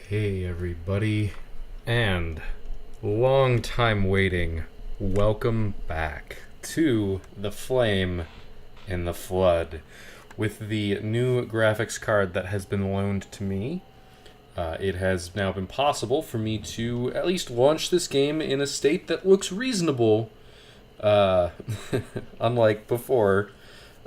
Hey everybody, and long time waiting, welcome back to The Flame in the Flood with the new graphics card that has been loaned to me. It has now been possible for me to at least launch this game in a state that looks reasonable, unlike before.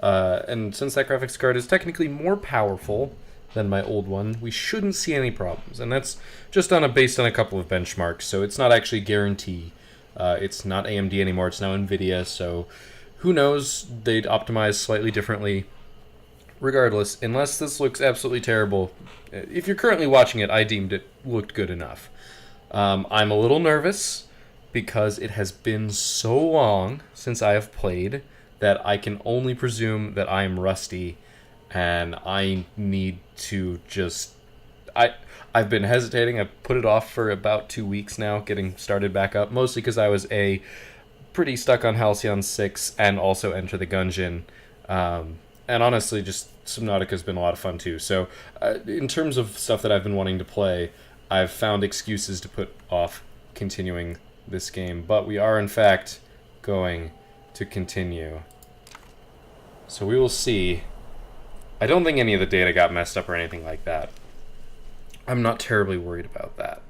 And since that graphics card is technically more powerful than my old one, we shouldn't see any problems. And that's just based on a couple of benchmarks, so it's not actually guarantee. It's not AMD anymore, it's now NVIDIA, so who knows, they'd optimize slightly differently. Regardless, unless this looks absolutely terrible, if you're currently watching it, I deemed it looked good enough. I'm a little nervous because it has been so long since I have played that I can only presume that I am rusty, and I need to just... I've been hesitating. I've put it off for about 2 weeks now, getting started back up, mostly because I was pretty stuck on Halcyon 6 and also Enter the Gungeon. And honestly, just Subnautica's been a lot of fun too. So in terms of stuff that I've been wanting to play, I've found excuses to put off continuing this game. But we are, in fact, going to continue. So we will see. I don't think any of the data got messed up or anything like that. I'm not terribly worried about that.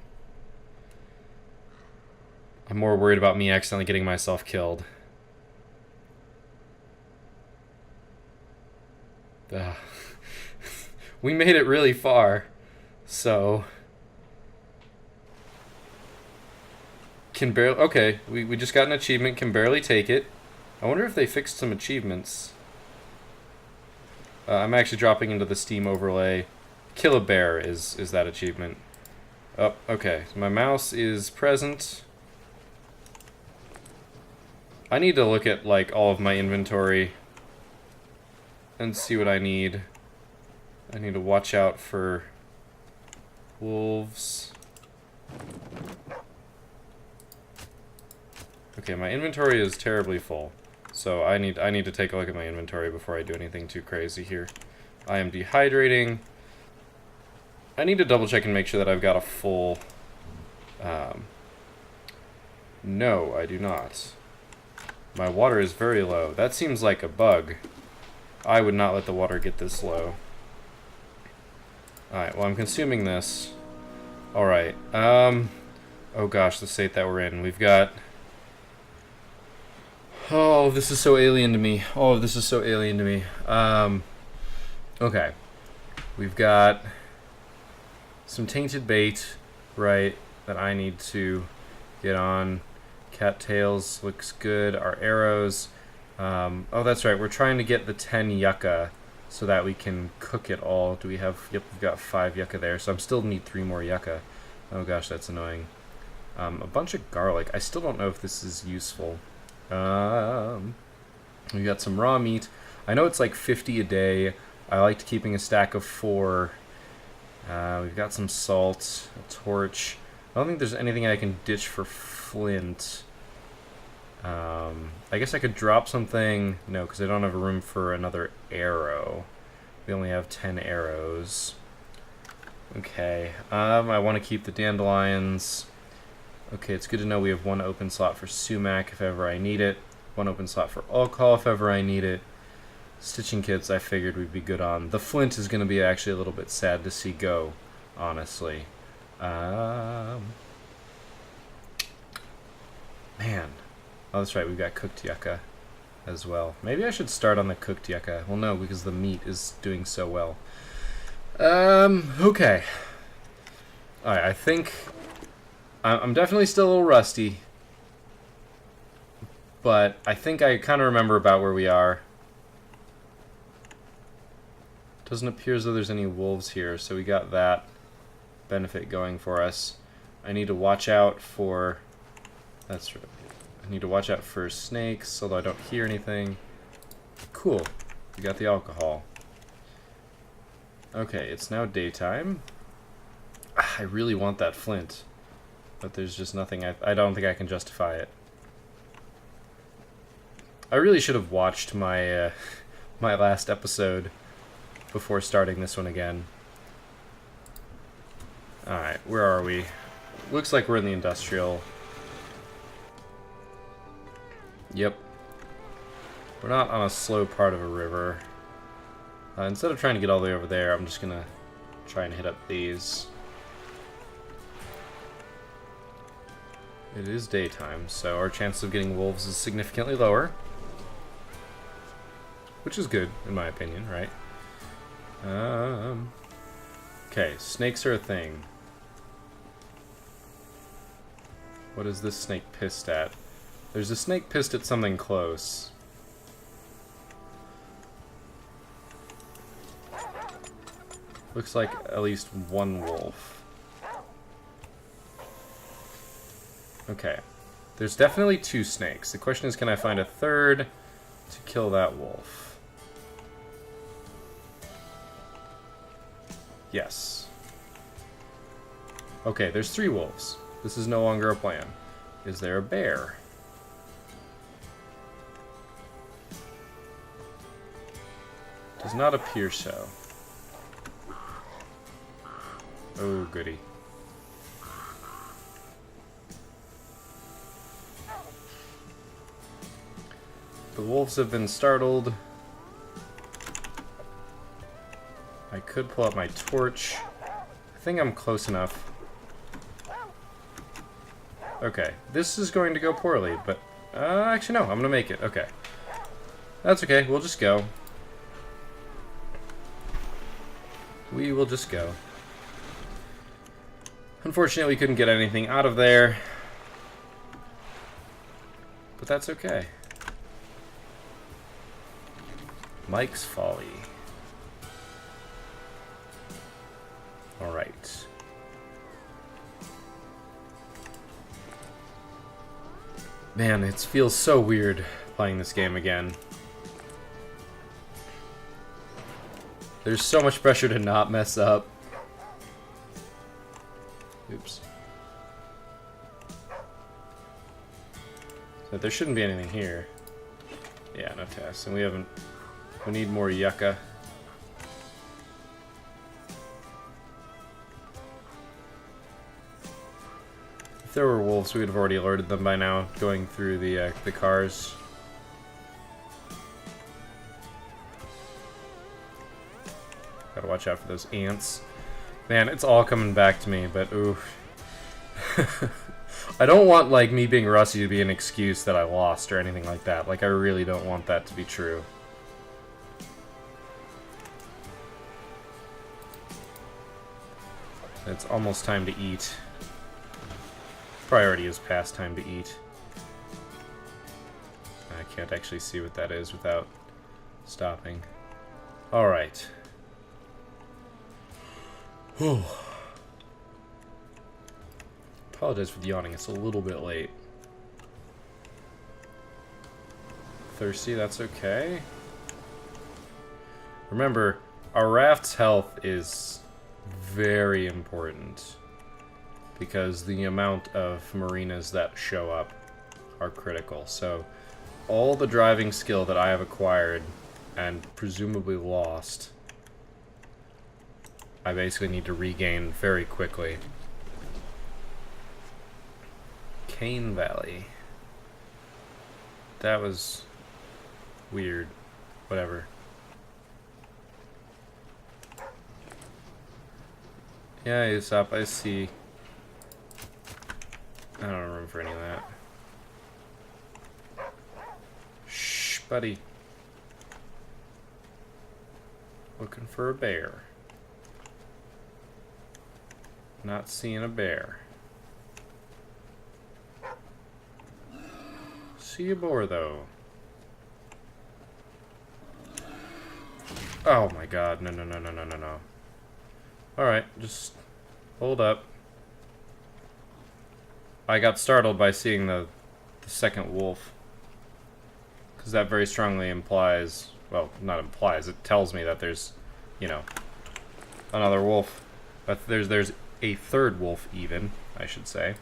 I'm more worried about me accidentally getting myself killed. We made it really far, so... Can barely... Okay, we just got an achievement, can barely take it. I wonder if they fixed some achievements. I'm actually dropping into the Steam overlay. Kill a bear is that achievement. Oh, okay. My mouse is present. I need to look at, like, all of my inventory and see what I need. I need to watch out for wolves. Okay, my inventory is terribly full. So I need to take a look at my inventory before I do anything too crazy here. I am dehydrating. I need to double check and make sure that I've got a full... No, I do not. My water is very low. That seems like a bug. I would not let the water get this low. Alright, well, I'm consuming this. Alright, oh gosh, the state that we're in. We've got... Oh, this is so alien to me. Oh, this is so alien to me. Okay. We've got some tainted bait, right, that I need to get on. Cattails looks good. Our arrows. Oh, that's right. We're trying to get the 10 yucca so that we can cook it all. Do we have... Yep, we've got 5 yucca there, so I still need 3 more yucca. Oh gosh, that's annoying. A bunch of garlic. I still don't know if this is useful. We got some raw meat. I know it's like 50 a day. I liked keeping a stack of 4. We've got some salt, a torch. I don't think there's anything I can ditch for flint. I guess I could drop something. No, because I don't have room for another arrow. We only have 10 arrows. Okay. I want to keep the dandelions. Okay, it's good to know we have 1 open slot for sumac if ever I need it. 1 open slot for alcohol if ever I need it. Stitching kits I figured we'd be good on. The flint is going to be actually a little bit sad to see go, honestly. Man. Oh, that's right, we've got cooked yucca as well. Maybe I should start on the cooked yucca. Well, no, because the meat is doing so well. Okay. Alright, I think... I'm definitely still a little rusty, but I think I kind of remember about where we are. Doesn't appear as though there's any wolves here, so we got that benefit going for us. I need to watch out for... That's right. I need to watch out for snakes, although I don't hear anything. Cool. We got the alcohol. Okay, it's now daytime. I really want that flint. But there's just nothing, I don't think I can justify it. I really should have watched my my last episode before starting this one again. Alright, where are we? Looks like we're in the industrial. Yep. We're not on a slow part of a river. Instead of trying to get all the way over there, I'm just gonna try and hit up these. It is daytime, so our chance of getting wolves is significantly lower. Which is good, in my opinion, right? Okay, snakes are a thing. What is this snake pissed at? There's a snake pissed at something close. Looks like at least one wolf. Okay. There's definitely two snakes. The question is, can I find a third to kill that wolf? Yes. Okay, there's 3 wolves. This is no longer a plan. Is there a bear? Does not appear so. Oh, goody. The wolves have been startled. I could pull out my torch. I think I'm close enough. Okay, this is going to go poorly, but... actually, no, I'm going to make it. Okay. That's okay, we'll just go. We will just go. Unfortunately, we couldn't get anything out of there. But that's okay. Mike's Folly. Alright. Man, it feels so weird playing this game again. There's so much pressure to not mess up. Oops. So there shouldn't be anything here. Yeah, no tests. And we haven't... We need more yucca. If there were wolves, we would have already alerted them by now, going through the cars. Gotta watch out for those ants. Man, it's all coming back to me, but oof. I don't want, like, me being rusty to be an excuse that I lost or anything like that. Like, I really don't want that to be true. It's almost time to eat. Priority is past time to eat. I can't actually see what that is without stopping. Alright. Whew. Apologize for the yawning, it's a little bit late. Thirsty, that's okay. Remember, our raft's health is very important, because the amount of marinas that show up are critical. So all the driving skill that I have acquired and presumably lost, I basically need to regain very quickly. Kayne Valley. That was weird. Whatever. Yeah, Usopp, I see. I don't have room for any of that. Shh, buddy. Looking for a bear. Not seeing a bear. See a boar, though. Oh my god, no, no, no, no, no, no, no. Alright, just hold up. I got startled by seeing the second wolf. Because that very strongly implies, well, not implies, it tells me that there's, you know, another wolf. But there's a third wolf even, I should say.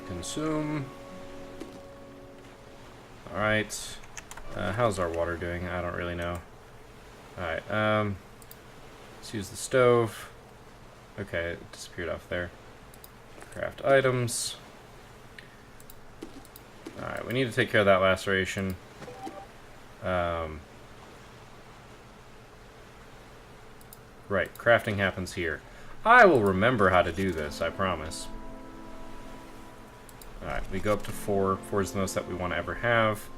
Consume. Alright. How's our water doing? I don't really know. Alright, let's Let's use the stove. Okay, it disappeared off there. Craft items. Alright, we need to take care of that laceration. Right, crafting happens here. I will remember how to do this, I promise. Alright, we go up to 4. 4 is the most that we want to ever have.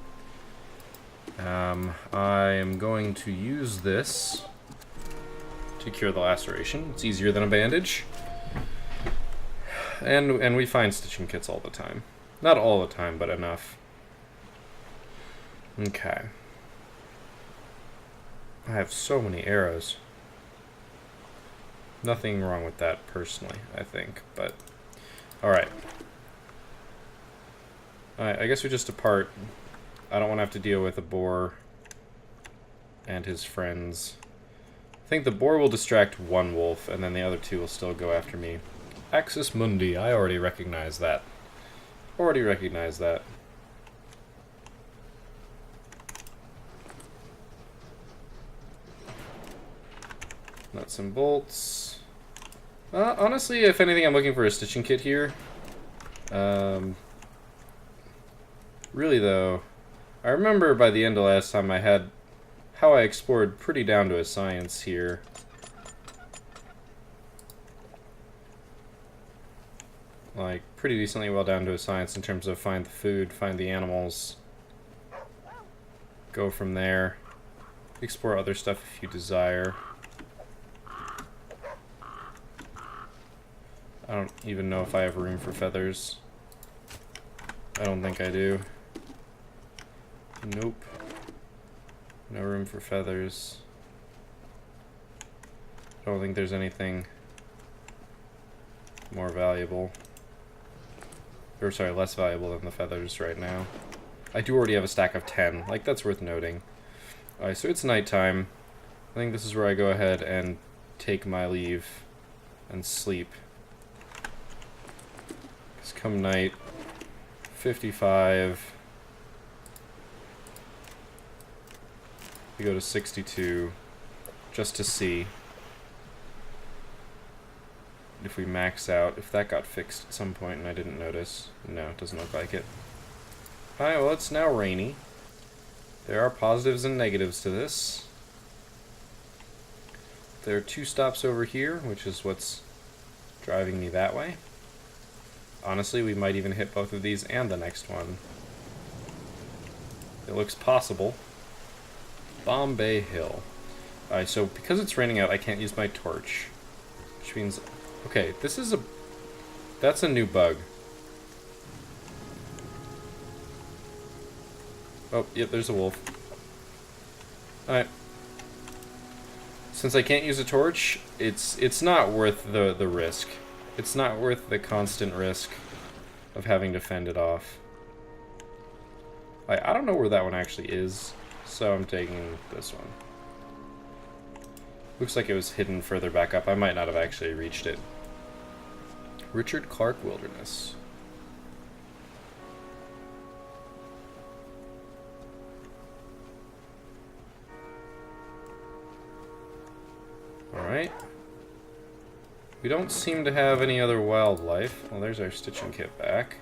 I am going to use this to cure the laceration. It's easier than a bandage. And we find stitching kits all the time. Not all the time, but enough. Okay. I have so many arrows. Nothing wrong with that personally, I think, but alright. Alright, I guess we just depart. I don't want to have to deal with a boar and his friends. I think the boar will distract one wolf, and then the other 2 will still go after me. Axis Mundi, I already recognize that. Already recognize that. Nuts and bolts. Honestly, if anything, I'm looking for a stitching kit here. Really, though, I remember by the end of last time I had how I explored pretty down to a science here. Like, pretty decently well down to a science in terms of find the food, find the animals, go from there, explore other stuff if you desire. I don't even know if I have room for feathers. I don't think I do. Nope. No room for feathers. I don't think there's anything more valuable. Or sorry, less valuable than the feathers right now. I do already have a stack of 10. Like, that's worth noting. Alright, so it's nighttime. I think this is where I go ahead and take my leave and sleep. Because come night, 55... we go to 62 just to see if we max out, if that got fixed at some point and I didn't notice. No, it doesn't look like it. Alright, well, it's now rainy. There are positives and negatives to this. There are 2 stops over here, which is what's driving me that way. Honestly, we might even hit both of these and the next one. It looks possible. Bombay Hill. Alright, so because it's raining out, I can't use my torch. Which means... okay, this is a... that's a new bug. Oh, yep, there's a wolf. Alright. Since I can't use a torch, it's not worth the risk. It's not worth the constant risk of having to fend it off. I don't know where that one actually is. So I'm taking this one. Looks like it was hidden further back up. I might not have actually reached it. Richard Clark Wilderness. Alright. We don't seem to have any other wildlife. Well, there's our stitching kit back.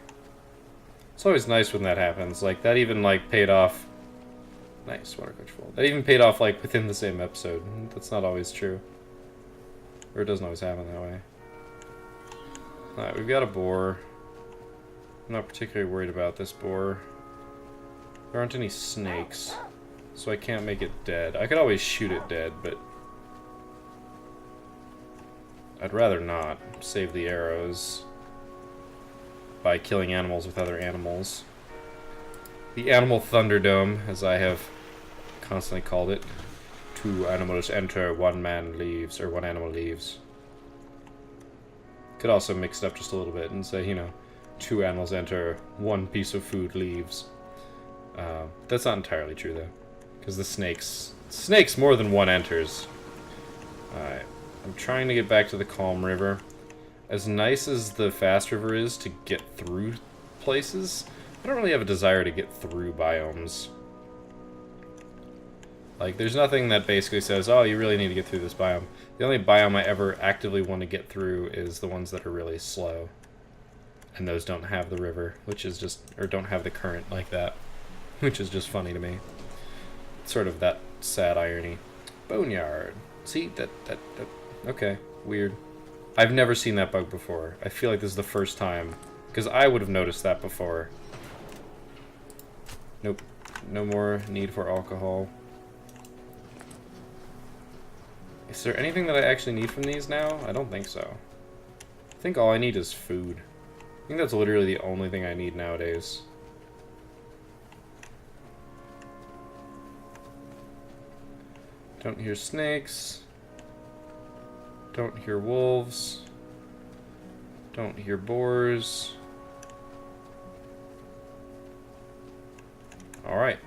It's always nice when that happens. Like, that even, like, paid off. Nice, water coach full. That even paid off, like, within the same episode. That's not always true. Or it doesn't always happen that way. Alright, we've got a boar. I'm not particularly worried about this boar. There aren't any snakes, so I can't make it dead. I could always shoot it dead, but I'd rather not save the arrows by killing animals with other animals. The Animal Thunderdome, as I have constantly called it. 2 animals enter, 1 man leaves, or 1 animal leaves. Could also mix it up just a little bit and say, you know, 2 animals enter, 1 piece of food leaves. That's not entirely true, though. Because the snakes more than 1 enters. Alright, I'm trying to get back to the Calm River. As nice as the Fast River is to get through places, I don't really have a desire to get through biomes. Like, there's nothing that basically says, oh, you really need to get through this biome. The only biome I ever actively want to get through is the ones that are really slow. And those don't have the river, which is just, or don't have the current like that, which is just funny to me. It's sort of that sad irony. Boneyard. See, that, okay, weird. I've never seen that bug before. I feel like this is the first time, because I would have noticed that before. Nope, no more need for alcohol. Is there anything that I actually need from these now? I don't think so. I think all I need is food. I think that's literally the only thing I need nowadays. Don't hear snakes. Don't hear wolves. Don't hear boars. Alright.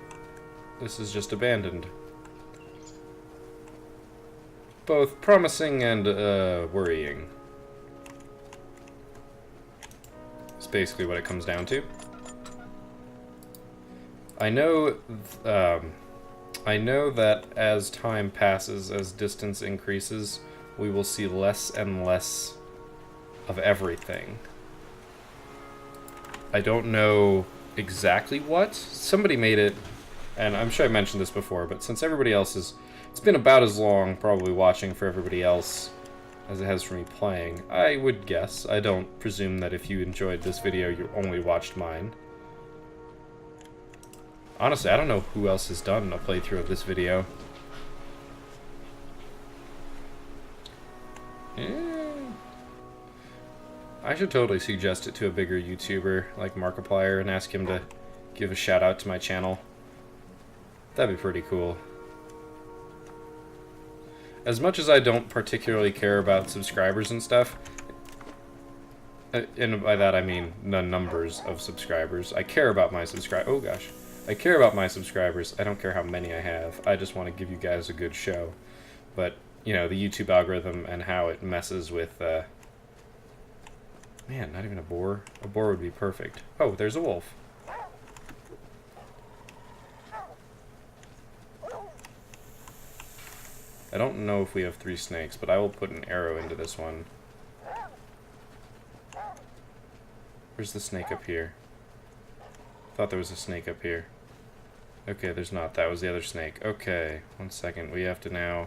This is just abandoned. Both promising and worrying. It's basically what it comes down to. I know that as time passes, as distance increases, we will see less and less of everything. I don't know exactly what. Somebody made it, and I'm sure I mentioned this before, but since everybody else is... It's been about as long, probably, watching for everybody else as it has for me playing. I would guess. I don't presume that if you enjoyed this video, you only watched mine. Honestly, I don't know who else has done a playthrough of this video. I should totally suggest it to a bigger YouTuber like Markiplier and ask him to give a shout out to my channel. That'd be pretty cool. As much as I don't particularly care about subscribers and stuff, and by that I mean the numbers of subscribers, I care about my oh gosh. I care about my subscribers. I don't care how many I have. I just want to give you guys a good show. But, you know, the YouTube algorithm and how it messes with, man, not even a boar. A boar would be perfect. Oh, there's a wolf. I don't know if we have 3 snakes, but I will put an arrow into this one. Where's the snake up here? Thought there was a snake up here. Okay, there's not. That was the other snake. Okay, 1 second. We have to now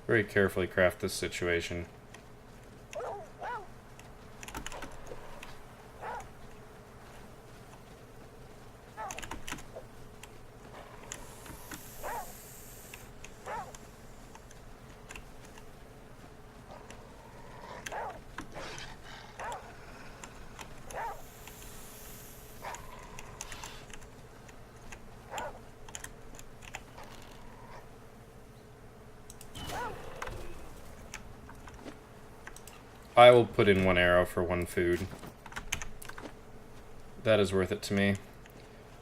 very carefully craft this situation. I will put in 1 arrow for 1 food. That is worth it to me.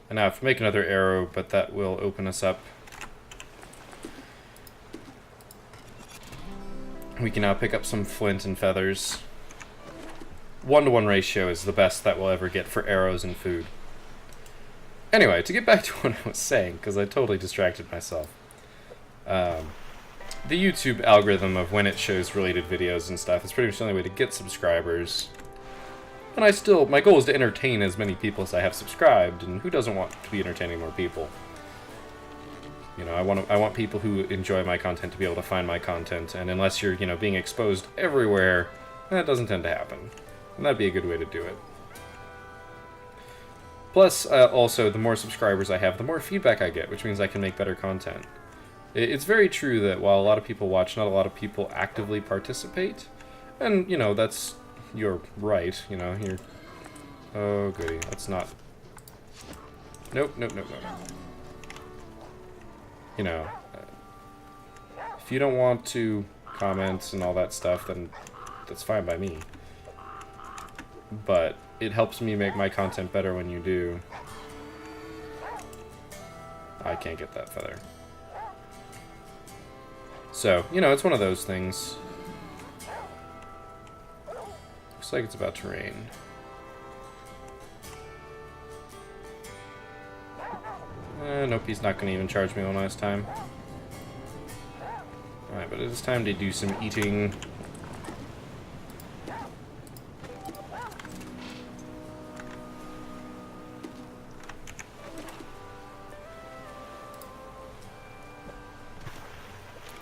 And now I have to make another arrow, but that will open us up. We can now pick up some flint and feathers. 1-to-1 ratio is the best that we'll ever get for arrows and food. Anyway, to get back to what I was saying, because I totally distracted myself. The YouTube algorithm of when it shows related videos and stuff is pretty much the only way to get subscribers. And my goal is to entertain as many people as I have subscribed, and who doesn't want to be entertaining more people? You know, I want people who enjoy my content to be able to find my content, and unless you're, you know, being exposed everywhere, that doesn't tend to happen. And that'd be a good way to do it. Plus, also, the more subscribers I have, the more feedback I get, which means I can make better content. It's very true that while a lot of people watch, not a lot of people actively participate. And, you know, that's your right, you know, you're... Oh, goody, that's not... Nope. You know, if you don't want to comment and all that stuff, then that's fine by me. But it helps me make my content better when you do. I can't get that feather. So, you know, it's one of those things. Looks like it's about to rain. Nope, he's not going to even charge me one last time. Alright, but it is time to do some eating.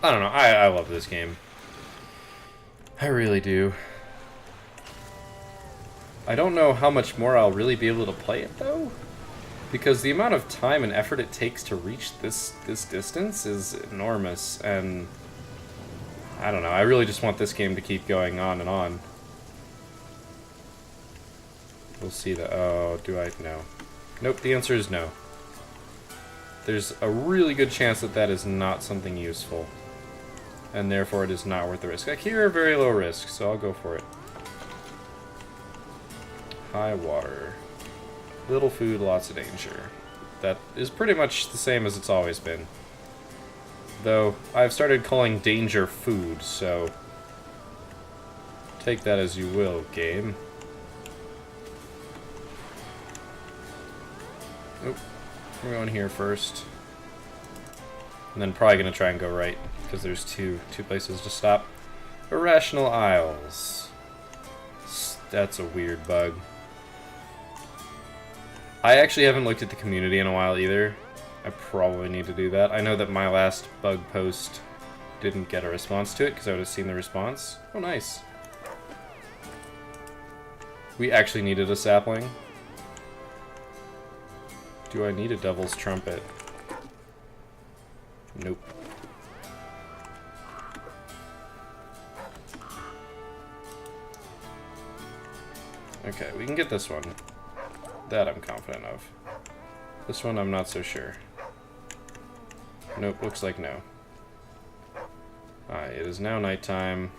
I don't know, I love this game. I really do. I don't know how much more I'll really be able to play it, though. Because the amount of time and effort it takes to reach this distance is enormous, and I don't know, I really just want this game to keep going on and on. We'll see the... oh, do I? No. Nope, the answer is no. There's a really good chance that that is not something useful. And therefore it is not worth the risk. Like, here are very low risk, so I'll go for it. High water. Little food, lots of danger. That is pretty much the same as it's always been. Though, I've started calling danger food, so... take that as you will, game. Nope. We're going here first. And then probably going to try and go right, because there's two places to stop. Irrational Isles. That's a weird bug. I actually haven't looked at the community in a while either. I probably need to do that. I know that my last bug post didn't get a response to it, because I would have seen the response. Oh, nice. We actually needed a sapling. Do I need a devil's trumpet? Nope. Okay, we can get this one. That I'm confident of. This one I'm not so sure. Nope, looks like no. Alright, it is now nighttime.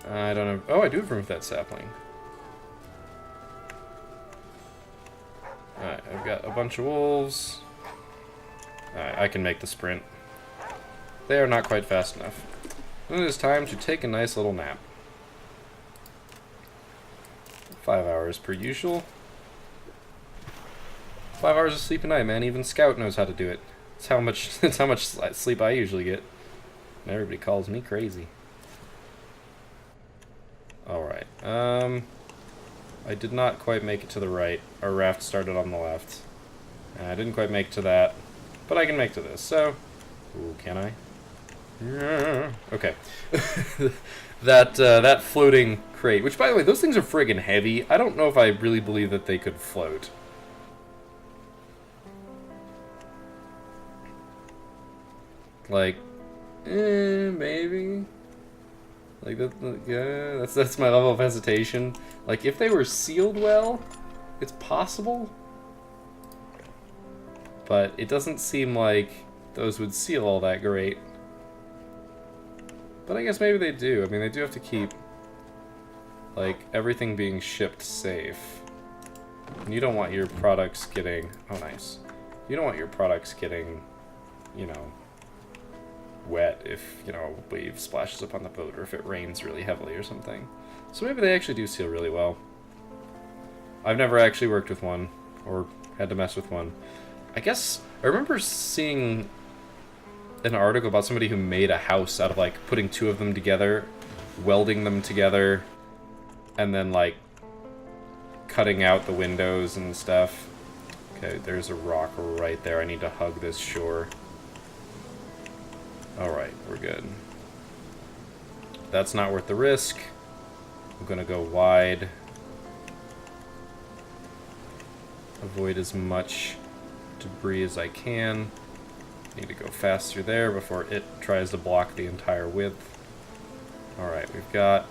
I don't know. Oh, I do have room for that sapling. Alright, I've got a bunch of wolves. Alright, I can make the sprint. They are not quite fast enough. And it is time to take a nice little nap. 5 hours per usual. 5 hours of sleep a night, man. Even Scout knows how to do it. That's how much sleep I usually get. And everybody calls me crazy. Alright. I did not quite make it to the right. Our raft started on the left. I didn't quite make it to that. But I can make to this, so... ooh, can I? Okay. That floating crate, which, by the way, those things are friggin' heavy. I don't know if I really believe that they could float. Like, maybe. Like yeah, that's my level of hesitation. Like, if they were sealed well, it's possible. But it doesn't seem like those would seal all that great. But I guess maybe they do. I mean, they do have to keep, like, everything being shipped safe. And you don't want your products getting... oh, nice. You don't want your products getting, you know, wet if, you know, a wave splashes up on the boat or if it rains really heavily or something. So maybe they actually do seal really well. I've never actually worked with one or had to mess with one. I guess I remember seeing an article about somebody who made a house out of, like, putting two of them together, welding them together, and then, like, cutting out the windows and stuff. Okay, there's a rock right there. I need to hug this shore. Alright, we're good. That's not worth the risk. I'm gonna go wide. Avoid as much debris as I can. Need to go fast through there before it tries to block the entire width. Alright, we've got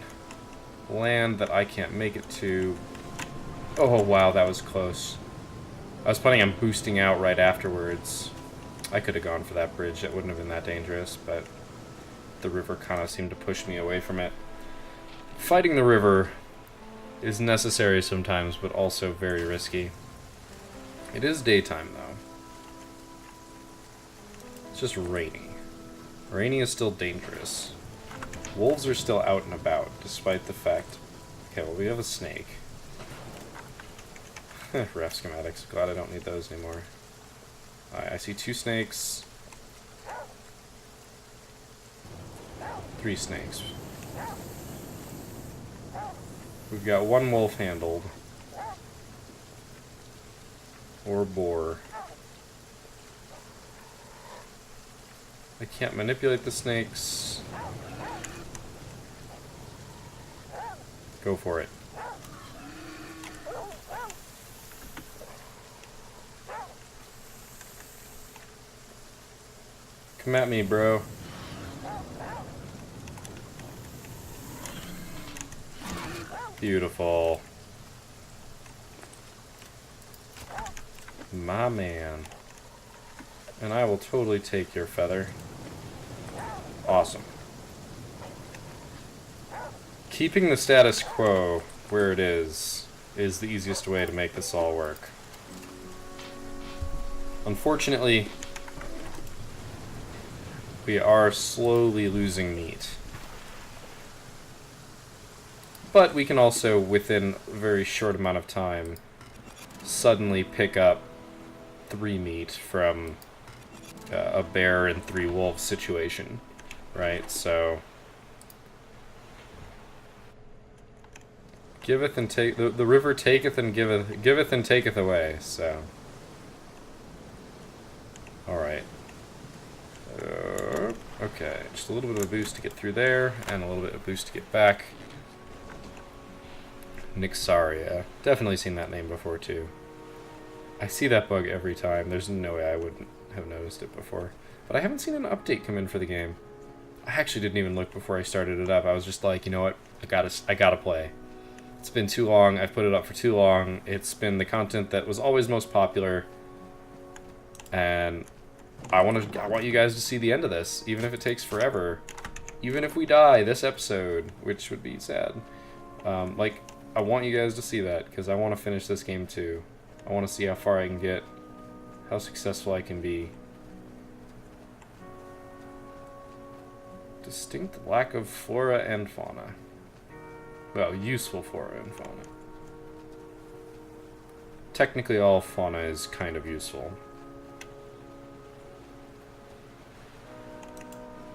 land that I can't make it to. Oh wow, that was close. I was planning on boosting out right afterwards. I could have gone for that bridge, it wouldn't have been that dangerous, but the river kind of seemed to push me away from it. Fighting the river is necessary sometimes, but also very risky. It is daytime, though. It's just rainy. Rainy is still dangerous. Wolves are still out and about, despite the fact... okay, well, we have a snake. Ref schematics. Glad I don't need those anymore. Alright, I see 2 snakes. 3 snakes. We've got 1 wolf handled. Or boar. I can't manipulate the snakes. Go for it. Come at me, bro. Beautiful. My man. And I will totally take your feather. Awesome. Keeping the status quo where it is the easiest way to make this all work. Unfortunately, we are slowly losing meat. But we can also, within a very short amount of time, suddenly pick up 3 meat from a bear and 3 wolves situation, right? So giveth and take the river taketh and giveth and taketh away. So all right. Okay, just a little bit of a boost to get through there, and a little bit of a boost to get back. Nyxaria. Definitely seen that name before, too. I see that bug every time. There's no way I wouldn't have noticed it before. But I haven't seen an update come in for the game. I actually didn't even look before I started it up. I was just like, you know what? I gotta play. It's been too long. I've put it up for too long. It's been the content that was always most popular. And I want you guys to see the end of this, even if it takes forever. Even if we die this episode, which would be sad. Like, I want you guys to see that, because I want to finish this game too. I want to see how far I can get, how successful I can be. Distinct lack of flora and fauna. Well, useful flora and fauna. Technically all fauna is kind of useful.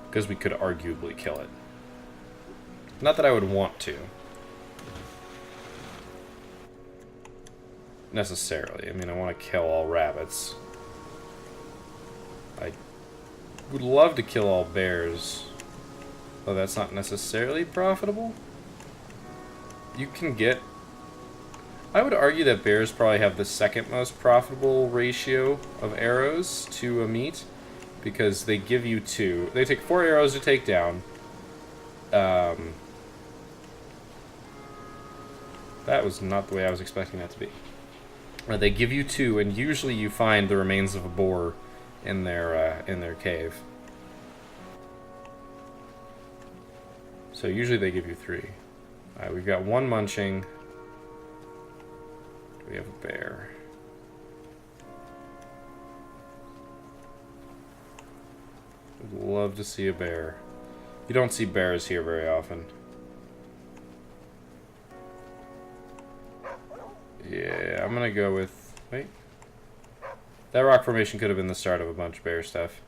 Because we could arguably kill it. Not that I would want to. Necessarily. I mean, I want to kill all rabbits. I would love to kill all bears. Though that's not necessarily profitable. You can get... I would argue that bears probably have the second most profitable ratio of arrows to a meat. Because they give you 2. They take 4 arrows to take down. That was not the way I was expecting that to be. They give you 2, and usually you find the remains of a boar in their cave. So usually they give you 3. Alright, we've got 1 munching. We have a bear. Would love to see a bear. You don't see bears here very often. Yeah, I'm gonna go with... Wait. That rock formation could have been the start of a bunch of bear stuff.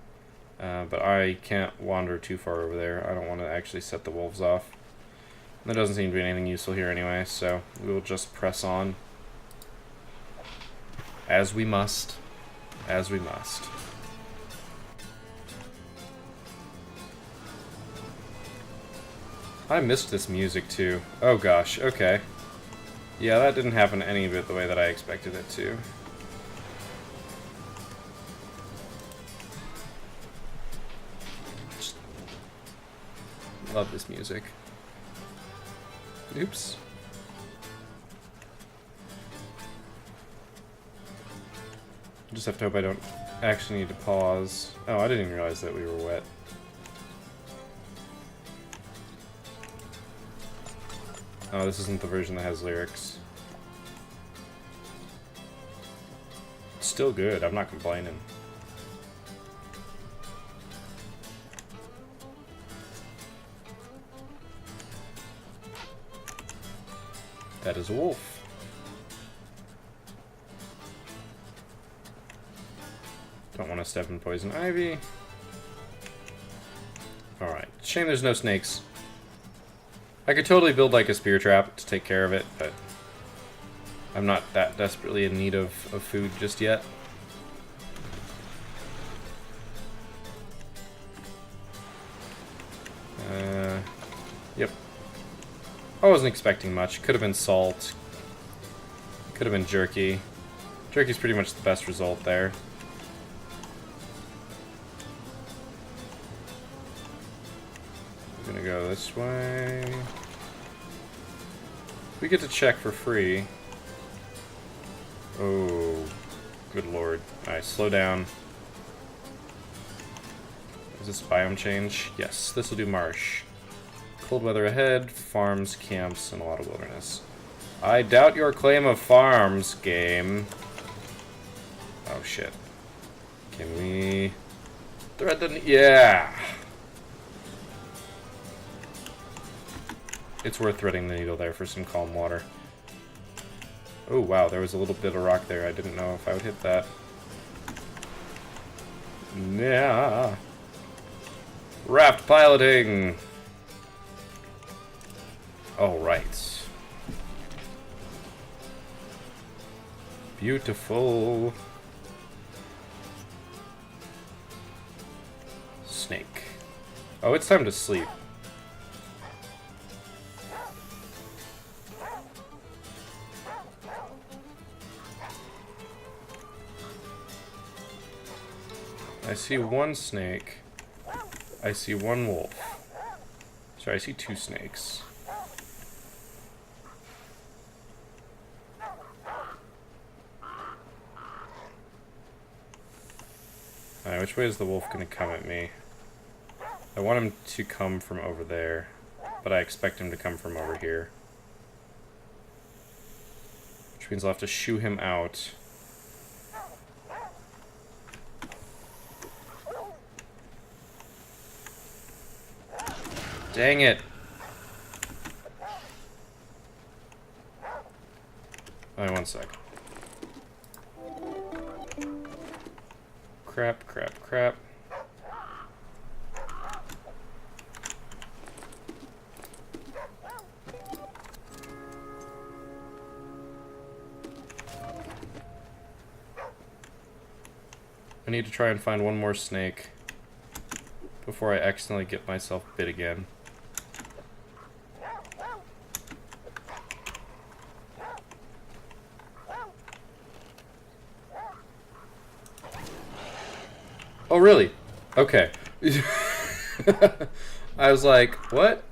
But I can't wander too far over there. I don't want to actually set the wolves off. There doesn't seem to be anything useful here anyway, so we'll just press on. As we must. As we must. I missed this music too. Oh gosh, okay. Yeah, that didn't happen any bit the way that I expected it to. Just love this music. Oops. Just have to hope I don't actually need to pause. Oh, I didn't even realize that we were wet. Oh, this isn't the version that has lyrics. It's still good, I'm not complaining. That is a wolf. want to step in poison ivy. Alright. Shame there's no snakes. I could totally build like a spear trap to take care of it, but I'm not that desperately in need of food just yet. Yep. I wasn't expecting much. Could have been salt. Could have been jerky. Jerky's pretty much the best result there. I'm gonna go this way. We get to check for free. Oh, good lord. Alright, slow down. Is this biome change? Yes, this will do marsh. Cold weather ahead, farms, camps, and a lot of wilderness. I doubt your claim of farms, game. Oh shit. Can we thread the... Yeah! It's worth threading the needle there for some calm water. Oh wow, there was a little bit of rock there. I didn't know if I would hit that. Yeah. Raft piloting! Alright. Beautiful. Snake. Oh, it's time to sleep. I see one snake. I see one wolf. Sorry, I see two snakes. Alright, which way is the wolf gonna come at me? I want him to come from over there, but I expect him to come from over here. Which means I'll have to shoo him out. Dang it! Alright, one sec. Crap, crap, crap. I need to try and find one more snake before I accidentally get myself bit again. Oh, really? Okay. I was like, what?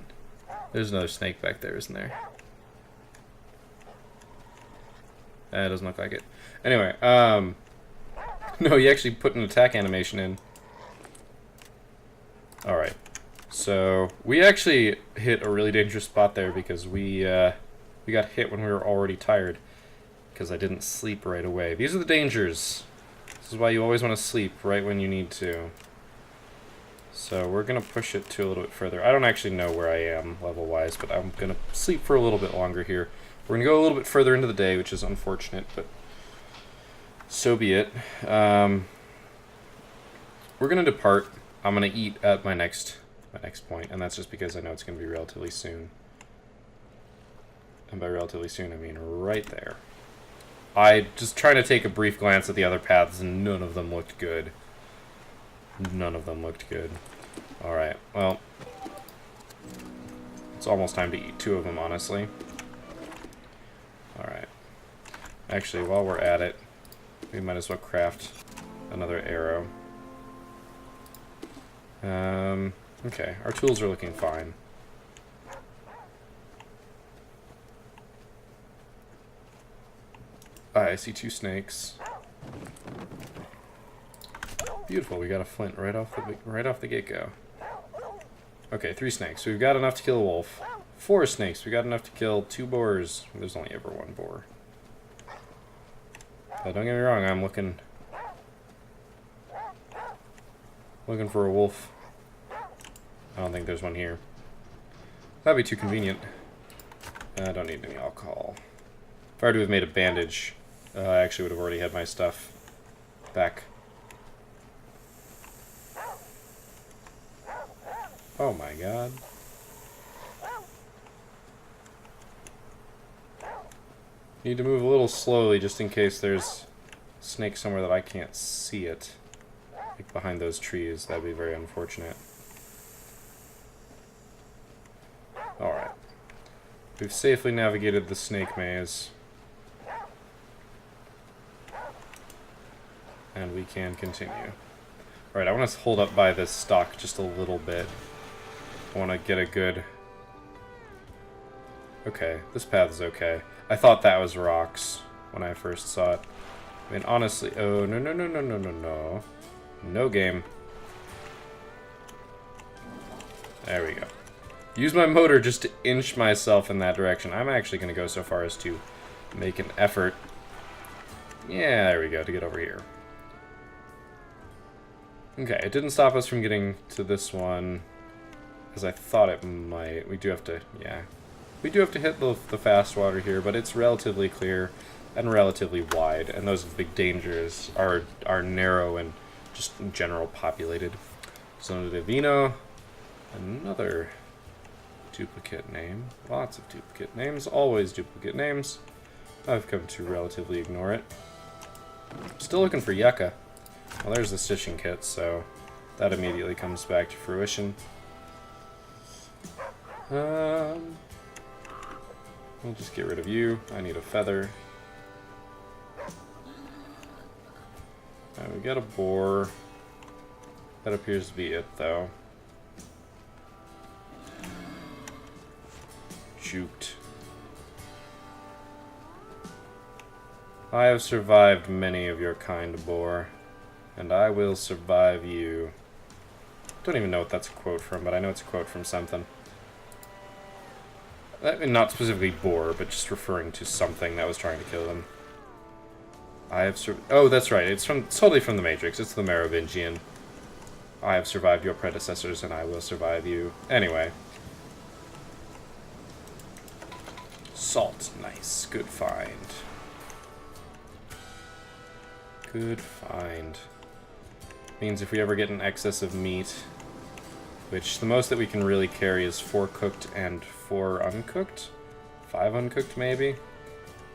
There's another snake back there, isn't there? It doesn't look like it. Anyway, no, he actually put an attack animation in. Alright. So, we actually hit a really dangerous spot there because we got hit when we were already tired. Because I didn't sleep right away. These are the dangers. This is why you always want to sleep right when you need to. So we're going to push it to a little bit further. I don't actually know where I am level-wise, but I'm going to sleep for a little bit longer here. We're going to go a little bit further into the day, which is unfortunate, but so be it. We're going to depart. I'm going to eat at my next point, and that's just because I know it's going to be relatively soon. And by relatively soon, I mean right there. I just trying to take a brief glance at the other paths, and none of them looked good. None of them looked good. Alright, well, it's almost time to eat two of them, honestly. Alright. Actually, while we're at it, we might as well craft another arrow. Okay, our tools are looking fine. I see two snakes. Beautiful, we got a flint right off the get-go. Okay, 3 snakes. So we've got enough to kill a wolf. 4 snakes. We got enough to kill 2 boars. There's only ever 1 boar. But don't get me wrong, I'm looking for a wolf. I don't think there's one here. That'd be too convenient. I don't need any alcohol. If I were to have made a bandage, I actually would have already had my stuff back. Oh my god. Need to move a little slowly just in case there's a snake somewhere that I can't see it. Like behind those trees. That'd be very unfortunate. Alright. We've safely navigated the snake maze. And we can continue. Alright, I want to hold up by this stalk just a little bit. I want to get a good... Okay, this path is okay. I thought that was rocks when I first saw it. I mean, honestly... Oh, no, no, no, no, no, no, no. No game. There we go. Use my motor just to inch myself in that direction. I'm actually going to go so far as to make an effort. Yeah, there we go, to get over here. Okay, it didn't stop us from getting to this one, as I thought it might. We do have to, yeah. We do have to hit the fast water here, but it's relatively clear and relatively wide, and those big dangers are narrow and just in general populated. Zona Divino, another duplicate name. Lots of duplicate names, always duplicate names. I've come to relatively ignore it. Still looking for Yucca. Well, there's the stitching kit, so that immediately comes back to fruition. We'll just get rid of you. I need a feather. We got a boar. That appears to be it, though. Juked. I have survived many of your kind, boar, and I will survive you. Don't even know what that's a quote from, but I know it's a quote from something. I mean, not specifically boar, but just referring to something that was trying to kill them. I have oh, that's right. It's totally from the Matrix. It's the Merovingian. I have survived your predecessors, and I will survive you. Anyway. Salt. Nice. Good find. Good find. Means if we ever get an excess of meat, which the most that we can really carry is 4 cooked and 4 uncooked? 5 uncooked, maybe?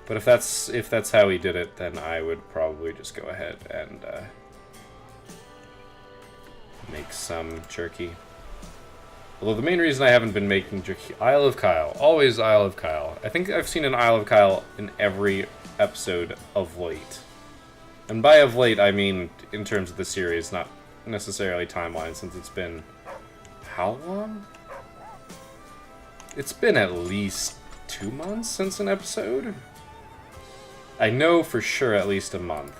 But if that's how he did it, then I would probably just go ahead and make some jerky. Although the main reason I haven't been making jerky... Isle of Kyle. Always Isle of Kyle. I think I've seen an Isle of Kyle in every episode of late. And by of late, I mean in terms of the series, not necessarily timeline, since it's been... How long? It's been at least 2 months since an episode? I know for sure at least a month.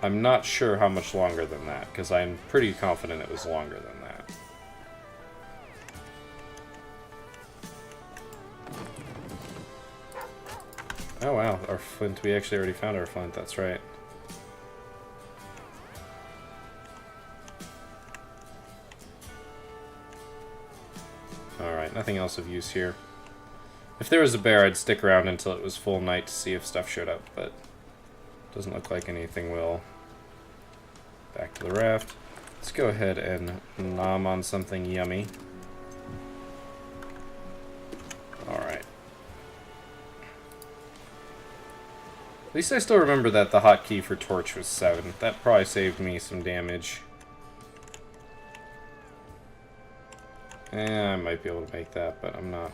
I'm not sure how much longer than that, because I'm pretty confident it was longer than that. Oh wow, our flint, we actually already found our flint, that's right. Alright, nothing else of use here. If there was a bear, I'd stick around until it was full night to see if stuff showed up, but doesn't look like anything will. Back to the raft. Let's go ahead and nom on something yummy. Alright. At least I still remember that the hotkey for torch was 7. That probably saved me some damage. I might be able to make that, but I'm not.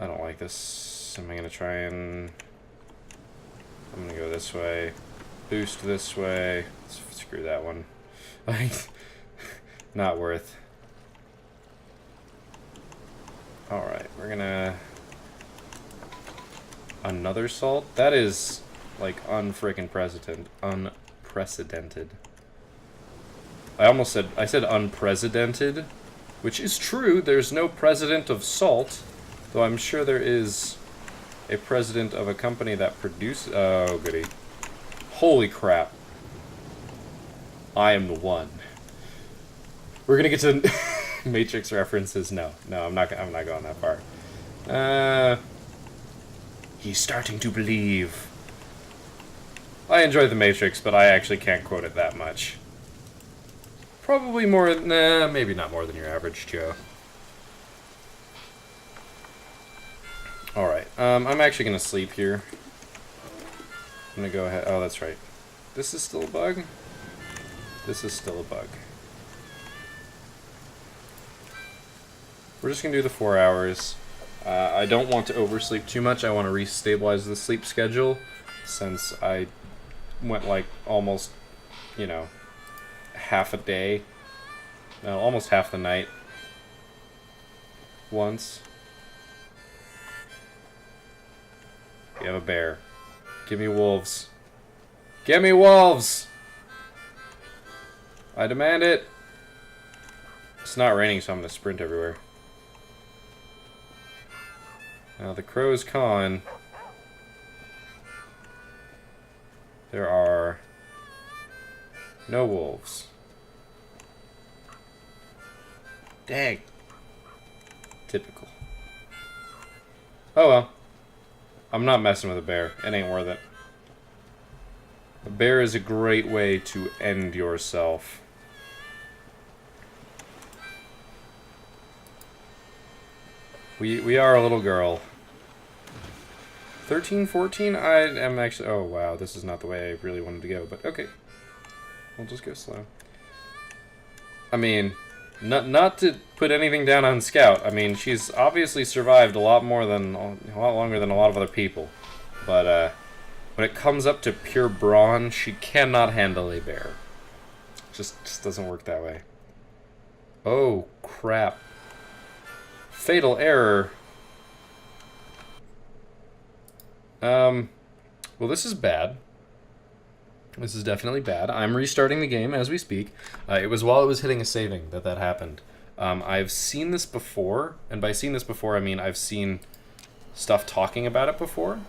I don't like this. Am I going to try and... I'm going to go this way. Boost this way. Screw that one. Not worth. Alright, we're going to... Another salt? That is, like, unprecedented. I said unprecedented, which is true. There's no president of salt, though I'm sure there is a president of a company that produces... Oh, goody. Holy crap. I am the one. We're gonna get to Matrix references. No, I'm not going that far. He's starting to believe. I enjoy the Matrix, but I actually can't quote it that much. Probably more, nah, maybe not more than your average Joe. Alright, I'm actually going to sleep here. I'm going to go ahead, oh that's right. This is still a bug? This is still a bug. We're just going to do the 4 hours. I don't want to oversleep too much. I want to restabilize the sleep schedule since I went like almost, you know, half a day. No, almost half the night. Once. We have a bear. Give me wolves. Give me wolves! I demand it! It's not raining, so I'm gonna sprint everywhere. Now the crow's cawing. There are no wolves. Dang. Typical. Oh well. I'm not messing with a bear. It ain't worth it. A bear is a great way to end yourself. We are a little girl. 13, 14? I am actually... Oh, wow. This is not the way I really wanted to go, but okay. We'll just go slow. I mean, not to put anything down on Scout. I mean, she's obviously survived a lot longer than a lot of other people. But, when it comes up to pure brawn, she cannot handle a bear. Just doesn't work that way. Oh, crap. Fatal error. Well, this is bad. This is definitely bad. I'm restarting the game as we speak. It was while it was hitting a saving that happened. I've seen this before, and by seen this before, I mean I've seen stuff talking about it before.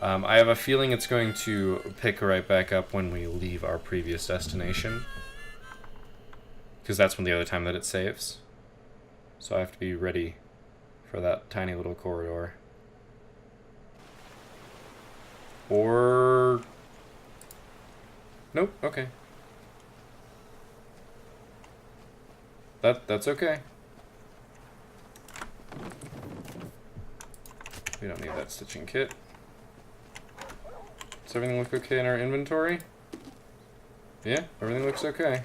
I have a feeling it's going to pick right back up when we leave our previous destination. Because that's when the other time that it saves. So I have to be ready for that tiny little corridor. Or... Nope, okay. That's okay. We don't need that stitching kit. Does everything look okay in our inventory? Yeah, everything looks okay.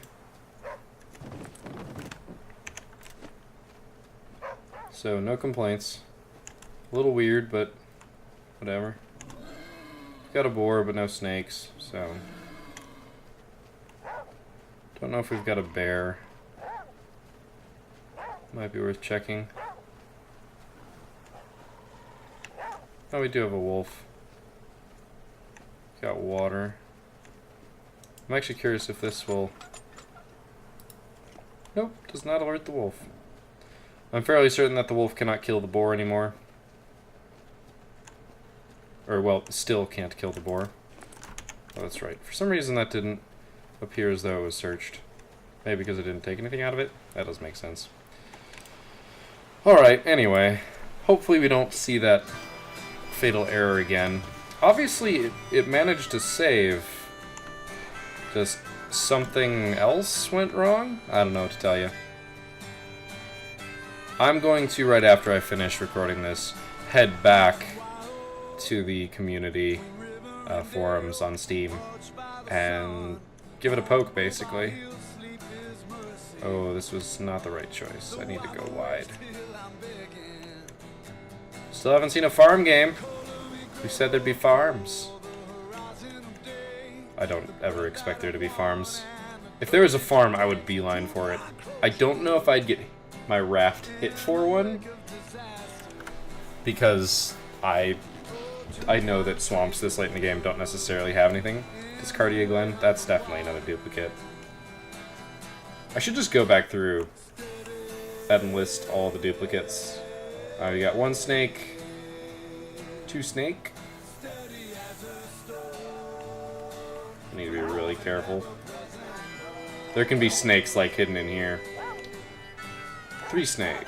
So, no complaints. A little weird, but whatever. Got a boar, but no snakes, so... Don't know if we've got a bear. Might be worth checking. Oh, we do have a wolf. Got water. I'm actually curious if this will... Nope, does not alert the wolf. I'm fairly certain that the wolf cannot kill the boar anymore. Or, well, still can't kill the boar. Oh, that's right. For some reason that didn't appear as though it was searched. Maybe because it didn't take anything out of it? That does make sense. Alright, anyway. Hopefully we don't see that fatal error again. Obviously, it managed to save. Just something else went wrong? I don't know what to tell you. I'm going to, right after I finish recording this, head back to the community forums on Steam and give it a poke, basically. Oh, this was not the right choice. I need to go wide. Still haven't seen a farm game. Who said there'd be farms? I don't ever expect there to be farms. If there was a farm, I would beeline for it. I don't know if I'd get my raft hit for one, because I know that swamps this late in the game don't necessarily have anything. Discardia Glen, that's definitely another duplicate. I should just go back through and list all the duplicates. We got one snake, two snake. I need to be really careful. There can be snakes like hidden in here. 3 snake.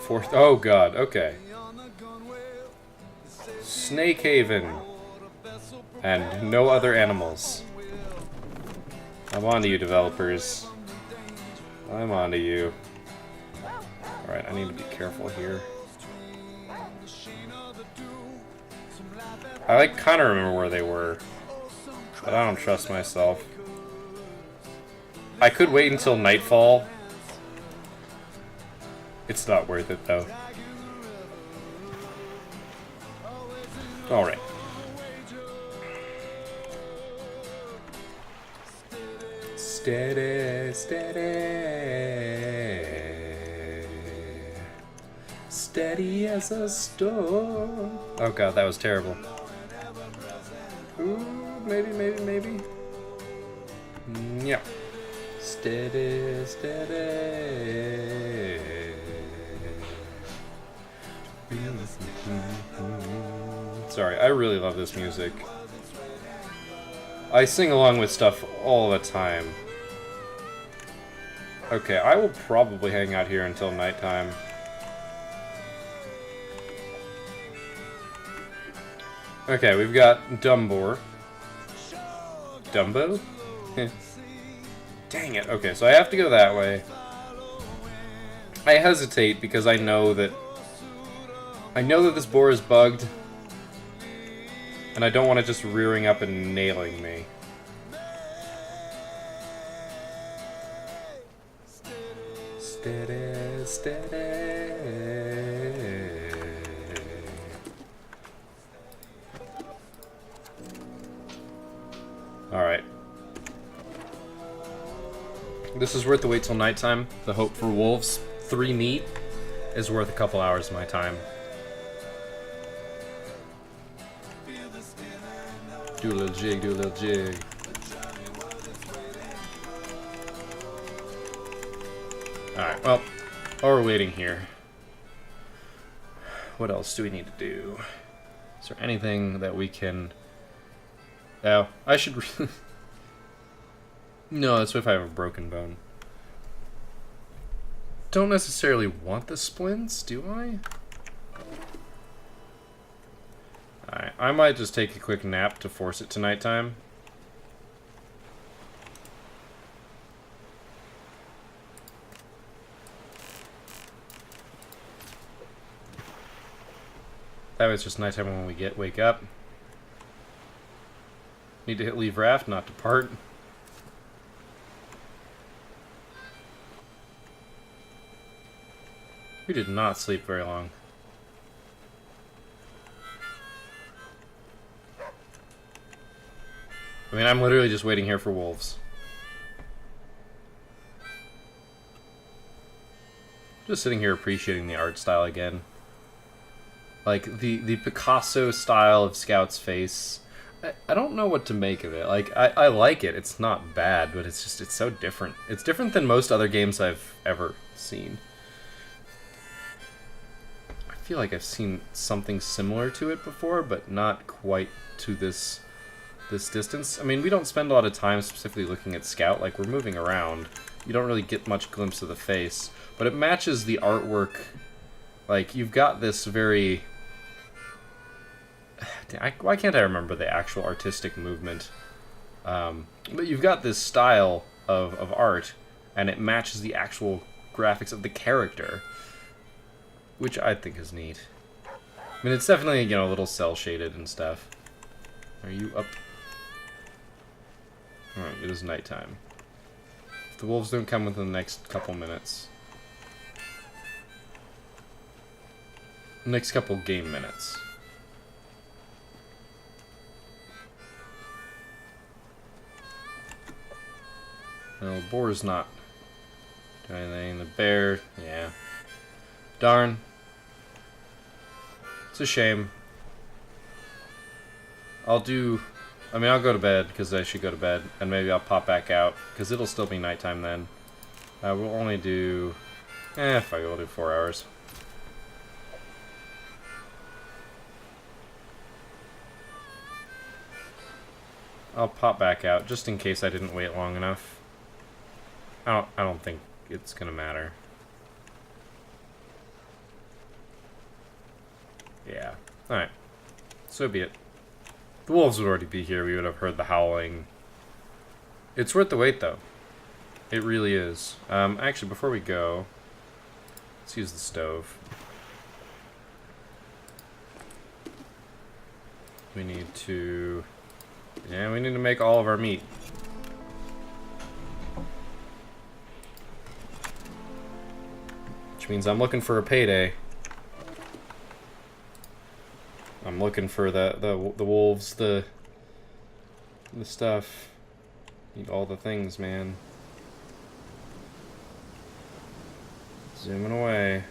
4th. Oh god. Okay. Snake Haven. And no other animals. I'm on to you, developers. I'm on to you. Alright, I need to be careful here. I kind of remember where they were, but I don't trust myself. I could wait until nightfall. It's not worth it, though. Alright. Steady, steady. Steady as a storm. Oh god, that was terrible. Ooh, maybe. Yeah. Steady, steady. Sorry, I really love this music. I sing along with stuff all the time. Okay, I will probably hang out here until nighttime. Okay, we've got Dumbor. Dumbo? Dang it. Okay, so I have to go that way. I hesitate because I know that this boar is bugged. And I don't want it just rearing up and nailing me. Steady, steady. Alright. This is worth the wait till nighttime. The hope for wolves. 3 meat is worth a couple hours of my time. Do a little jig, do a little jig. Alright, well, while we're waiting here, what else do we need to do? Is there anything that we can... Oh, I should... No, that's if I have a broken bone. Don't necessarily want the splints, do I? Alright, I might just take a quick nap to force it to nighttime. That was just nighttime when we wake up. Need to hit leave raft, not depart. We did not sleep very long. I mean, I'm literally just waiting here for wolves. Just sitting here appreciating the art style again. Like, the Picasso style of Scout's face. I don't know what to make of it. Like, I like it. It's not bad, but it's just, it's so different. It's different than most other games I've ever seen. I feel like I've seen something similar to it before, but not quite to this distance. I mean, we don't spend a lot of time specifically looking at Scout. Like, we're moving around. You don't really get much glimpse of the face, but it matches the artwork. Like, you've got this very... Why can't I remember the actual artistic movement? But you've got this style of art, and it matches the actual graphics of the character, which I think is neat. I mean, it's definitely, you know, a little cel-shaded and stuff. Are you up? Alright, it is nighttime. If the wolves don't come within the next couple minutes. Next couple game minutes. No, the boar's not doing anything. The bear, yeah. Darn. It's a shame. I'll go to bed, because I should go to bed, and maybe I'll pop back out, because it'll still be nighttime then. We'll only do... fuck it, we'll do 4 hours. I'll pop back out, just in case I didn't wait long enough. I don't think it's gonna matter. Yeah. Alright. So be it. The wolves would already be here. We would have heard the howling. It's worth the wait, though. It really is. Actually, before we go, let's use the stove. We need to... Yeah, we need to make all of our meat. Which means I'm looking for a payday. I'm looking for the wolves, the stuff. Need all the things, man. Zooming away.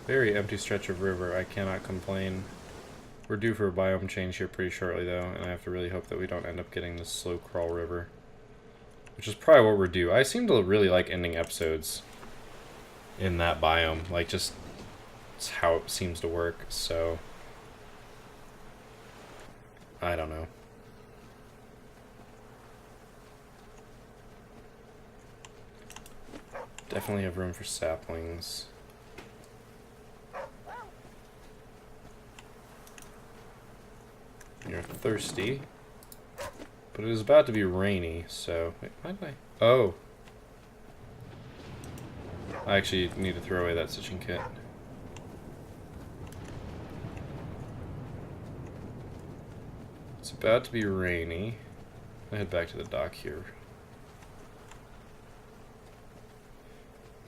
Very empty stretch of river. I cannot complain. We're due for a biome change here pretty shortly, though, and I have to really hope that we don't end up getting this slow crawl river. Which is probably what we're due. I seem to really like ending episodes in that biome. Like, just... it's how it seems to work, so... I don't know. Definitely have room for saplings. You're thirsty. But it is about to be rainy, so... Wait, why did I... Oh! I actually need to throw away that stitching kit. It's about to be rainy. I'll head back to the dock here.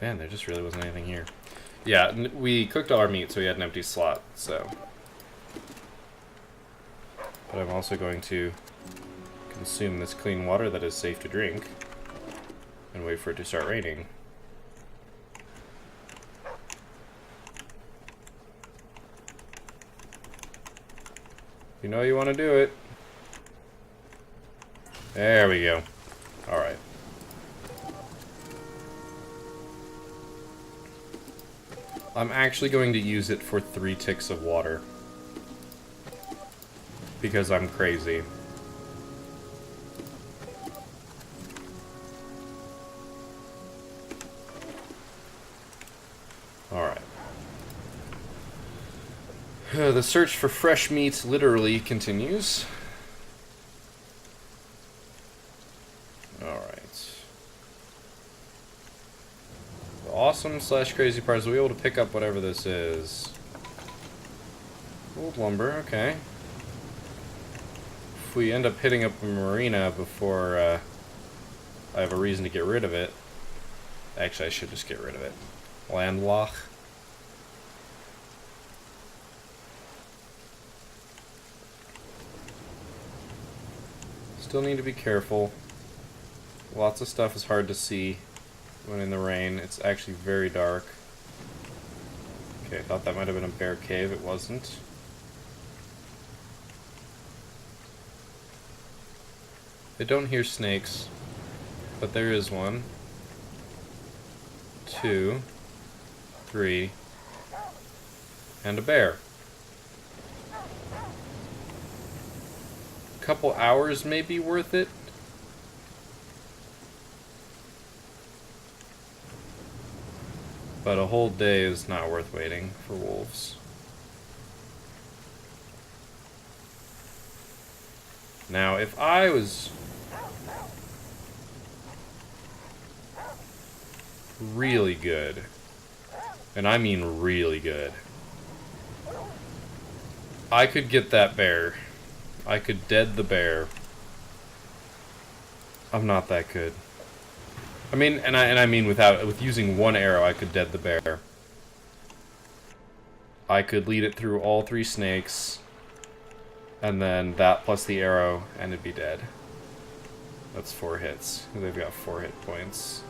Man, there just really wasn't anything here. Yeah, we cooked all our meat, so we had an empty slot, so... But I'm also going to consume this clean water that is safe to drink and wait for it to start raining. You know you want to do it. There we go. Alright. I'm actually going to use it for 3 ticks of water. Because I'm crazy. Alright. The search for fresh meat literally continues. Alright. The awesome / crazy part is we'll be able to pick up whatever this is. Old lumber, okay. If we end up hitting up a marina before I have a reason to get rid of it. Actually, I should just get rid of it. Loch. Still need to be careful. Lots of stuff is hard to see when in the rain. It's actually very dark. Okay, I thought that might have been a bear cave. It wasn't. I don't hear snakes, but there is 1, 2, 3, and a bear. A couple hours may be worth it. But a whole day is not worth waiting for wolves. Now, if I was really good, and I mean really good, I could get that bear. I could dead the bear. I'm not that good. I mean, and I mean with using 1 arrow, I could dead the bear. I could lead it through all 3 snakes, and then that plus the arrow, and it'd be dead. That's 4 hits. They've got 4 hit points.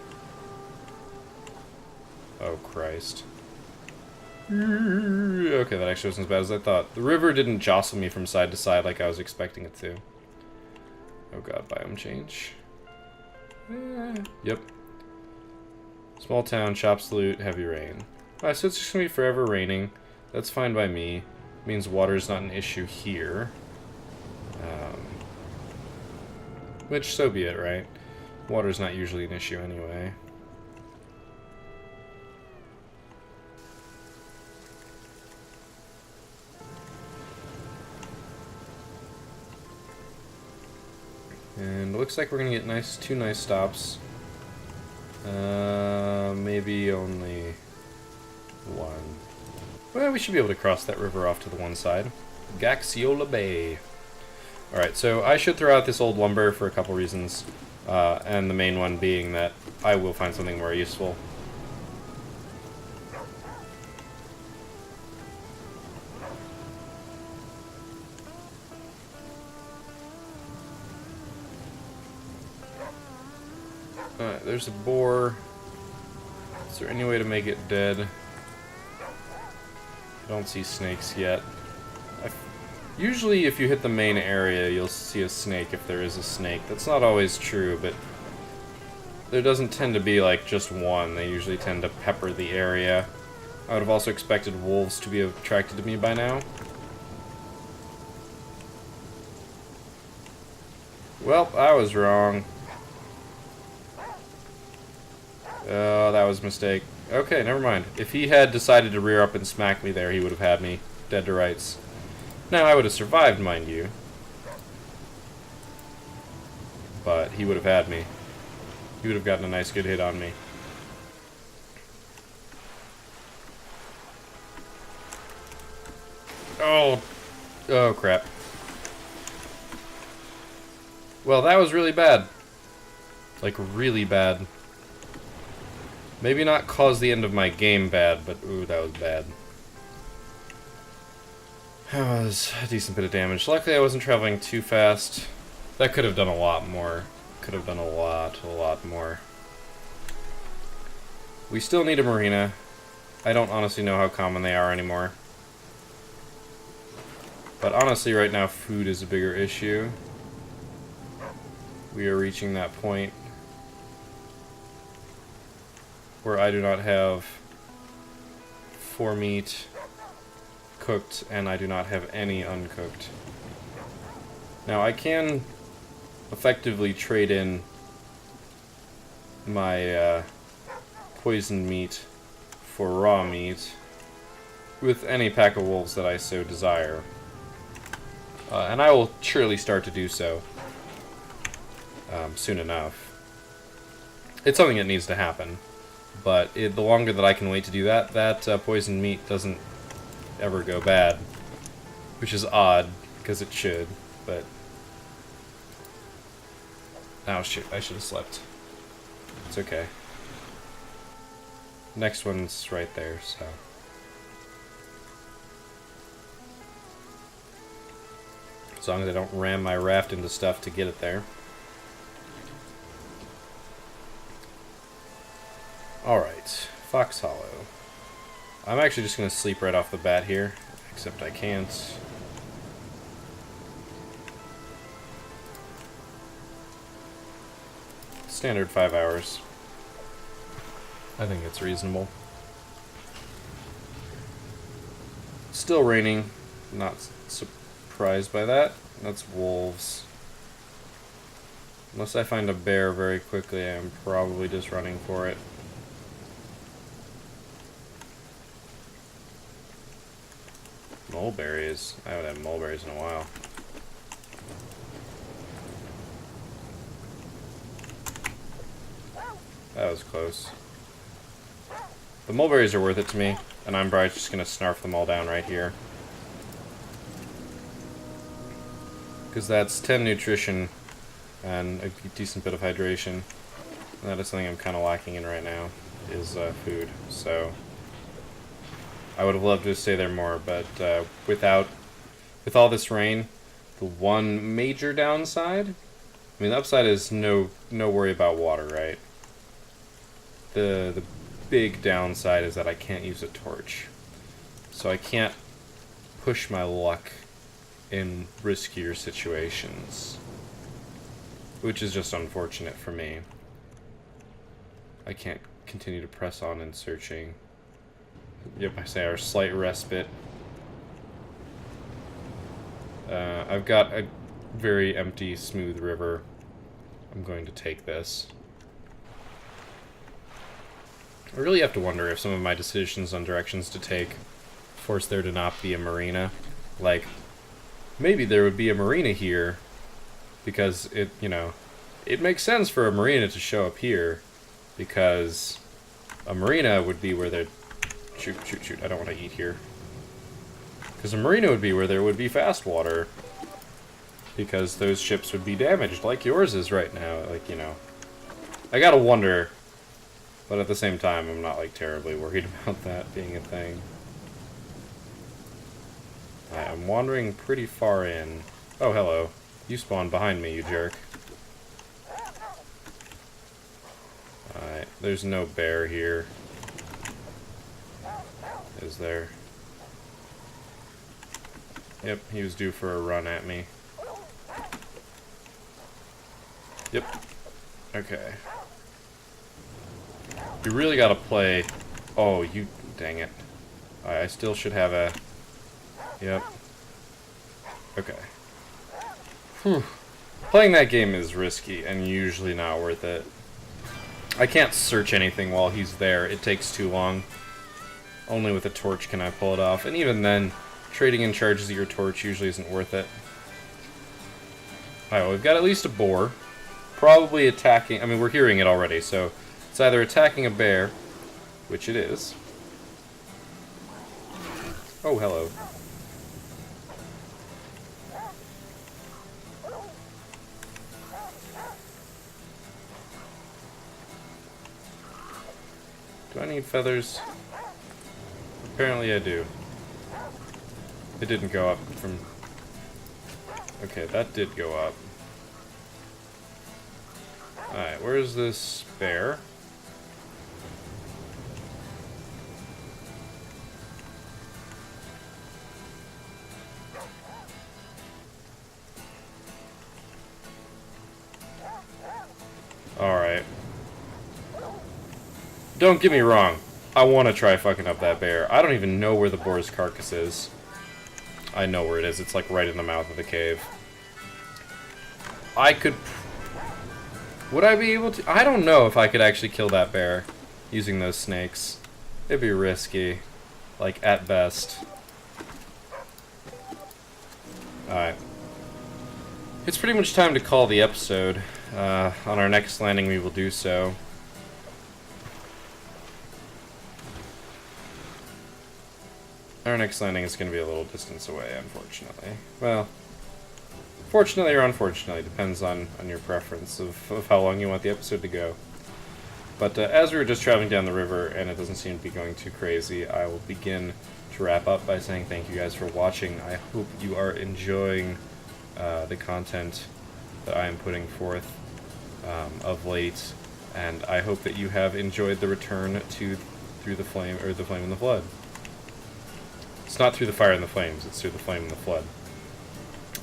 Oh, Christ. Okay, that actually wasn't as bad as I thought. The river didn't jostle me from side to side like I was expecting it to. Oh god, biome change. Yep. Small town, shops loot, heavy rain. Alright, so it's just gonna be forever raining. That's fine by me. Means water's not an issue here. Which, so be it, right? Water's not usually an issue anyway. And it looks like we're going to get two nice stops. Maybe only one. Well, we should be able to cross that river off to the one side. Gaxiola Bay. Alright, so I should throw out this old lumber for a couple reasons. And the main one being that I will find something more useful. Alright, there's a boar. Is there any way to make it dead? I don't see snakes yet. Usually if you hit the main area, you'll see a snake if there is a snake. That's not always true, but there doesn't tend to be like just one. They usually tend to pepper the area. I would have also expected wolves to be attracted to me by now. Well, I was wrong. Oh, that was a mistake. Okay, never mind. If he had decided to rear up and smack me there, he would have had me dead to rights. Now, I would have survived, mind you. But he would have had me. He would have gotten a nice good hit on me. Oh. Oh, crap. Well, that was really bad. Like, really bad. Maybe not cause the end of my game bad, but ooh, that was bad. That was a decent bit of damage. Luckily, I wasn't traveling too fast. That could have done a lot more. Could have done a lot more. We still need a marina. I don't honestly know how common they are anymore. But honestly, right now, food is a bigger issue. We are reaching that point where I do not have 4 meat cooked, and I do not have any uncooked. Now, I can effectively trade in my poisoned meat for raw meat with any pack of wolves that I so desire. And I will surely start to do so soon enough. It's something that needs to happen. But the longer that I can wait to do that, poisoned meat doesn't ever go bad. Which is odd, because it should, but... Oh shit, I should have slept. It's okay. Next one's right there, so... As long as I don't ram my raft into stuff to get it there. Alright, Fox Hollow. I'm actually just going to sleep right off the bat here, except I can't. Standard 5 hours. I think it's reasonable. Still raining, not surprised by that. That's wolves. Unless I find a bear very quickly, I'm probably just running for it. Mulberries. I haven't had mulberries in a while. That was close. The mulberries are worth it to me, and I'm probably just going to snarf them all down right here. Because that's 10 nutrition and a decent bit of hydration. And that is something I'm kind of lacking in right now, is food. So I would have loved to stay there more, but with all this rain, the one major downside, I mean, the upside is no worry about water, right? The big downside is that I can't use a torch. So I can't push my luck in riskier situations. Which is just unfortunate for me. I can't continue to press on in searching. Yep, I say our slight respite. I've got a very empty, smooth river. I'm going to take this. I really have to wonder if some of my decisions on directions to take force there to not be a marina. Like, maybe there would be a marina here because it, you know, it makes sense for a marina to show up here, because a marina would be where they're... Shoot, I don't want to eat here. Because a marina would be where there would be fast water, because those ships would be damaged, like yours is right now. Like, you know, I gotta wonder, but at the same time, I'm not, like, terribly worried about that being a thing. I'm wandering pretty far in. Oh, hello. You spawned behind me, you jerk. Alright, there's no bear here. Is there? Yep, he was due for a run at me. Yep. Okay. You really gotta play... Oh, you... Dang it. I still should have a... Yep. Okay. Whew. Playing that game is risky and usually not worth it. I can't search anything while he's there. It takes too long. Only with a torch can I pull it off. And even then, trading in charges of your torch usually isn't worth it. Alright, well, we've got at least a boar. Probably attacking... I mean, we're hearing it already, so... It's either attacking a bear, which it is. Oh, hello. Do I need feathers? Apparently I do. It didn't go up from... Okay, that did go up. Alright, where's this bear? Alright. Don't get me wrong. I want to try fucking up that bear. I don't even know where the boar's carcass is. I know where it is. It's like right in the mouth of the cave. I could... Would I be able to... I don't know if I could actually kill that bear using those snakes. It'd be risky. Like, at best. Alright. It's pretty much time to call the episode. On our next landing we will do so. Our next landing is going to be a little distance away, unfortunately. Well, fortunately or unfortunately, depends on your preference of how long you want the episode to go. But as we were just traveling down the river, and it doesn't seem to be going too crazy, I will begin to wrap up by saying thank you guys for watching. I hope you are enjoying the content that I am putting forth of late, and I hope that you have enjoyed the return to Through the Flame, or the Flame and the Flood. It's not Through the Fire and the Flames, it's Through the Flame and the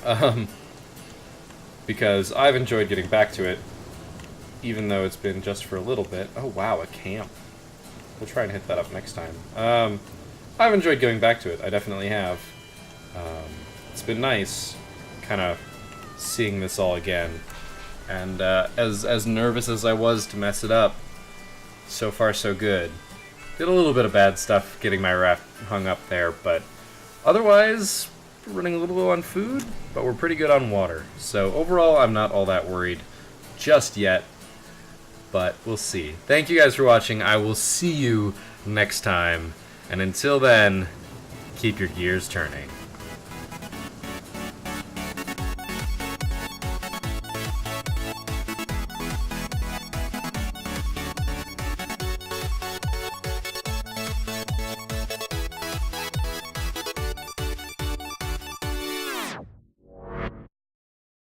Flood. Because I've enjoyed getting back to it, even though it's been just for a little bit. Oh wow, a camp. We'll try and hit that up next time. I've enjoyed going back to it, I definitely have. It's been nice, kind of seeing this all again. And as nervous as I was to mess it up, so far so good. Did a little bit of bad stuff getting my raft hung up there, but otherwise, we're running a little low on food, but we're pretty good on water. So overall, I'm not all that worried just yet, but we'll see. Thank you guys for watching. I will see you next time, and until then, keep your gears turning.